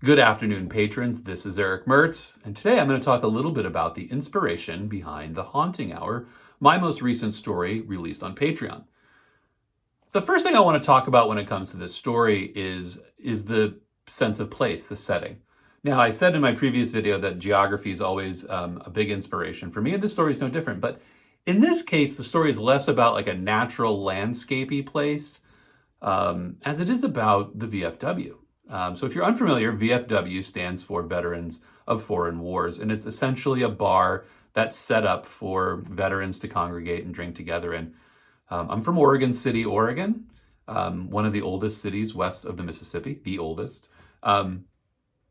Good afternoon, patrons. This is Erick Mertz, and today I'm going to talk a little bit about the inspiration behind The Haunting Hour, my most recent story released on Patreon. The first thing I want to talk about when it comes to this story is the sense of place, the setting. Now, I said in my previous video that geography is always a big inspiration for me, and this story is no different. But in this case, the story is less about like a natural landscapey place as it is about the VFW. So if you're unfamiliar, VFW stands for Veterans of Foreign Wars, and it's essentially a bar that's set up for veterans to congregate and drink together in. I'm from Oregon City, Oregon, one of the oldest cities west of the Mississippi, the oldest. And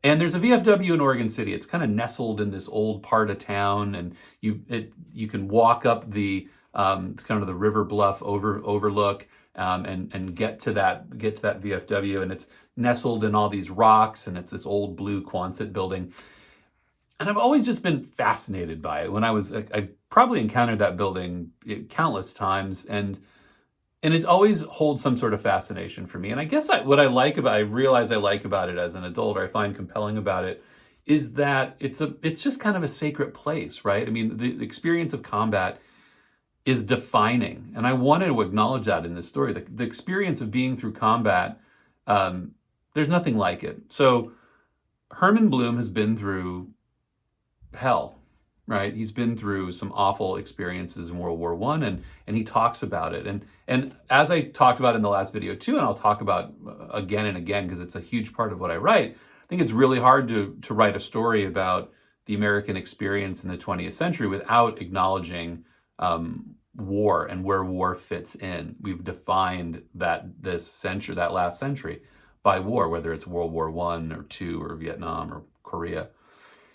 there's a VFW in Oregon City. It's kind of nestled in this old part of town, and you can walk up the it's kind of the River Bluff overlook and get to that VFW, and it's nestled in all these rocks, and it's this old blue Quonset building. And I've always just been fascinated by it. When I probably encountered that building countless times, and it always holds some sort of fascination for me. And I guess what I realize I like about it as an adult, or I find compelling about it, is that it's just kind of a sacred place, right? I mean, the experience of combat is defining, and I wanted to acknowledge that in this story. The experience of being through combat, there's nothing like it. So Herman Bloom has been through hell, right? He's been through some awful experiences in World War I, and he talks about it. And as I talked about in the last video too, and I'll talk about again and again because it's a huge part of what I write, I think it's really hard to write a story about the American experience in the 20th century without acknowledging war and where war fits in. We've defined that last century by war, whether it's World War I or II or Vietnam or Korea.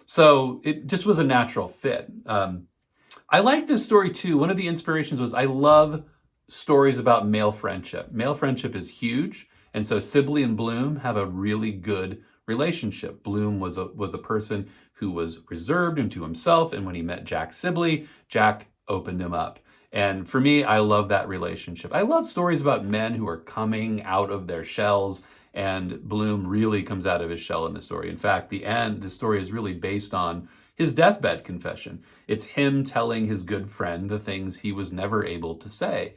So it just was a natural fit. I like this story too. One of the inspirations was I love stories about male friendship. Male friendship is huge. And so Sibley and Bloom have a really good relationship. Bloom was a person who was reserved unto himself. And when he met Jack Sibley, Jack opened him up. And for me, I love that relationship. I love stories about men who are coming out of their shells, and Bloom really comes out of his shell in the story. In fact, the story is really based on his deathbed confession. It's him telling his good friend the things he was never able to say.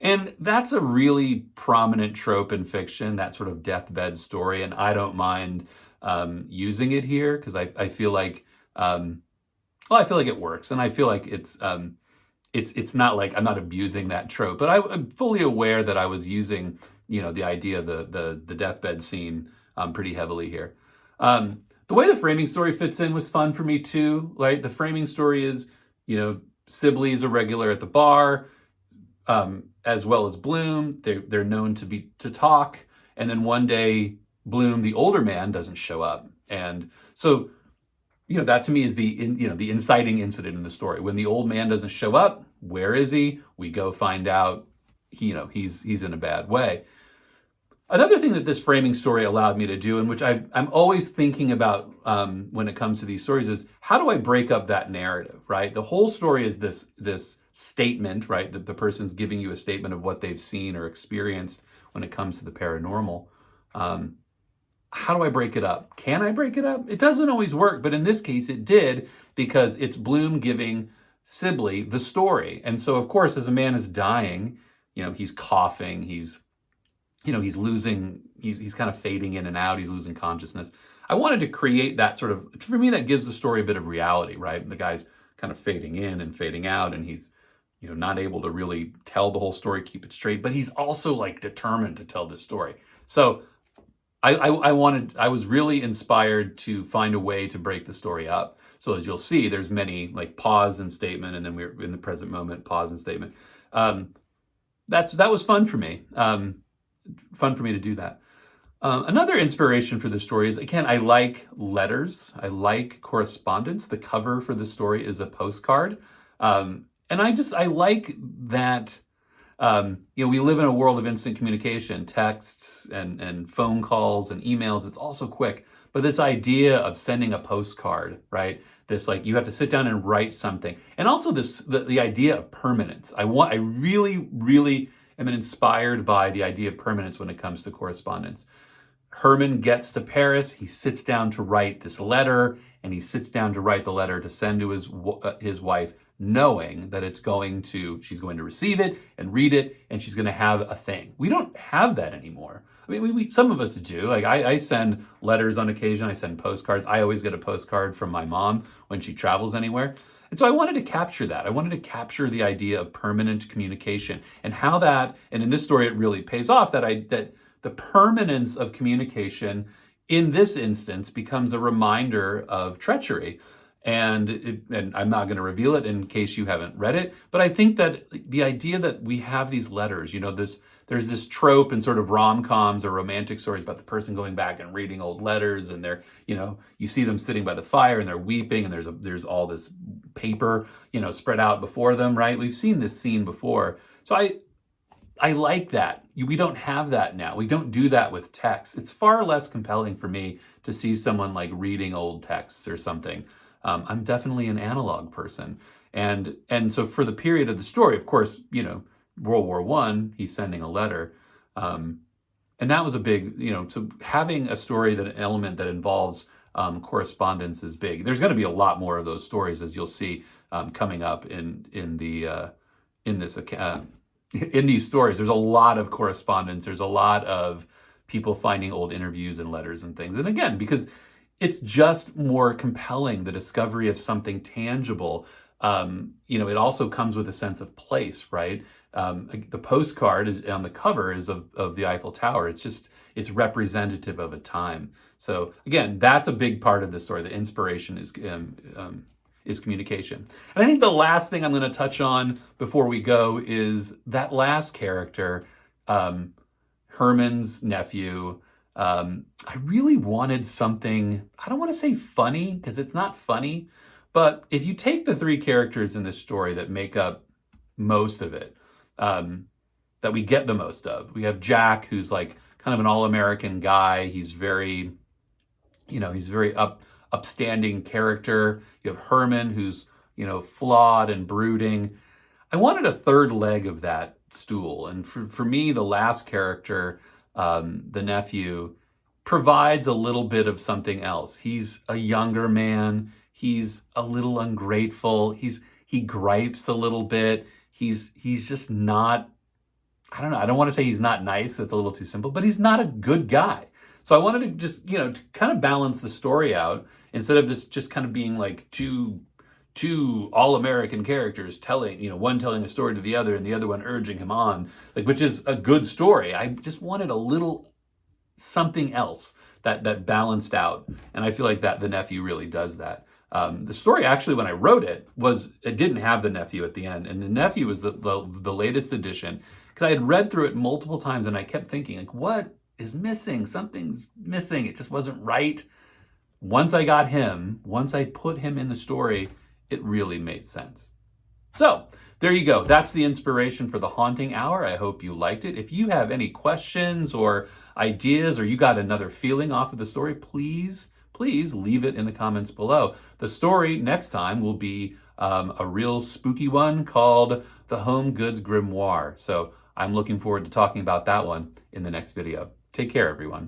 And that's a really prominent trope in fiction, that sort of deathbed story. And I don't mind using it here because I feel like, I feel like it works. And I feel like it's not like I'm not abusing that trope, but I'm fully aware that I was using, the idea of the deathbed scene pretty heavily here. The way the framing story fits in was fun for me too. Right, the framing story is, Sibley is a regular at the bar, as well as Bloom. They're known to talk, and then one day Bloom, the older man, doesn't show up, and so. That to me is the inciting incident in the story. When the old man doesn't show up, where is he? We go find out, he's in a bad way. Another thing that this framing story allowed me to do, and which I'm always thinking about when it comes to these stories, is how do I break up that narrative, right? The whole story is this statement, right? That the person's giving you a statement of what they've seen or experienced when it comes to the paranormal. How do I break it up? Can I break it up? It doesn't always work, but in this case it did, because it's Bloom giving Sibley the story. And so, of course, as a man is dying, he's coughing, he's losing, he's kind of fading in and out, he's losing consciousness. I wanted to create that sort of, for me, that gives the story a bit of reality, right? The guy's kind of fading in and fading out, and he's, not able to really tell the whole story, keep it straight, but he's also like determined to tell this story. So I was really inspired to find a way to break the story up. So as you'll see, there's many like pause and statement, and then we're in the present moment, pause and statement. That was fun for me. Fun for me to do that. Another inspiration for the story is, again, I like letters. I like correspondence. The cover for the story is a postcard. And I like that. We live in a world of instant communication, texts and phone calls and emails. It's also quick. But this idea of sending a postcard, right? This, like, you have to sit down and write something. And also the idea of permanence. I really, really am inspired by the idea of permanence when it comes to correspondence. Herman gets to Paris. He sits down to write this letter, and he sits down to write the letter to send to his wife, knowing that she's going to receive it and read it, and she's going to have a thing. We don't have that anymore. I mean, some of us do. Like I send letters on occasion. I send postcards. I always get a postcard from my mom when she travels anywhere. And so I wanted to capture that. I wanted to capture the idea of permanent communication and how that, and in this story, it really pays off that the permanence of communication in this instance becomes a reminder of treachery. And I'm not going to reveal it in case you haven't read it, but I think that the idea that we have these letters, there's this trope in sort of rom-coms or romantic stories about the person going back and reading old letters, and you see them sitting by the fire and they're weeping, and there's all this paper, spread out before them, right? We've seen this scene before. So I like that. We don't have that now. We don't do that with text. It's far less compelling for me to see someone like reading old texts or something. I'm definitely an analog person. And so for the period of the story, of course, World War I, he's sending a letter. And that was a big, so having a story, that element that involves correspondence is big. There's going to be a lot more of those stories, as you'll see coming up in these stories. There's a lot of correspondence. There's a lot of people finding old interviews and letters and things. And again, because it's just more compelling, the discovery of something tangible. It also comes with a sense of place, right? The postcard is on the cover is of the Eiffel Tower. It's representative of a time. So again, that's a big part of the story. The inspiration is communication. And I think the last thing I'm going to touch on before we go is that last character, Herman's nephew. I really wanted something, I don't want to say funny, because it's not funny, but if you take the three characters in this story that make up most of it, that we get the most of, we have Jack, who's like kind of an all-American guy. He's very upstanding character. You have Herman, who's, flawed and brooding. I wanted a third leg of that stool. And for me, the last character, the nephew, provides a little bit of something else. He's a younger man. He's a little ungrateful. He gripes a little bit. He's just not, I don't know. I don't want to say he's not nice. That's a little too simple, but he's not a good guy. So I wanted to just, to kind of balance the story out, instead of this just kind of being like two all-American characters telling, one telling a story to the other and the other one urging him on, which is a good story. I just wanted a little something else that balanced out. And I feel like that the nephew really does that. The story actually, when I wrote it, it didn't have the nephew at the end. And the nephew was the latest edition, because I had read through it multiple times and I kept thinking, like, what is missing? Something's missing. It just wasn't right. Once I put him in the story, it really made sense. So there you go. That's the inspiration for the Haunting Hour. I hope you liked it. If you have any questions or ideas, or you got another feeling off of the story, please leave it in the comments below. The story next time will be a real spooky one called The Home Goods Grimoire. So I'm looking forward to talking about that one in the next video. Take care, everyone.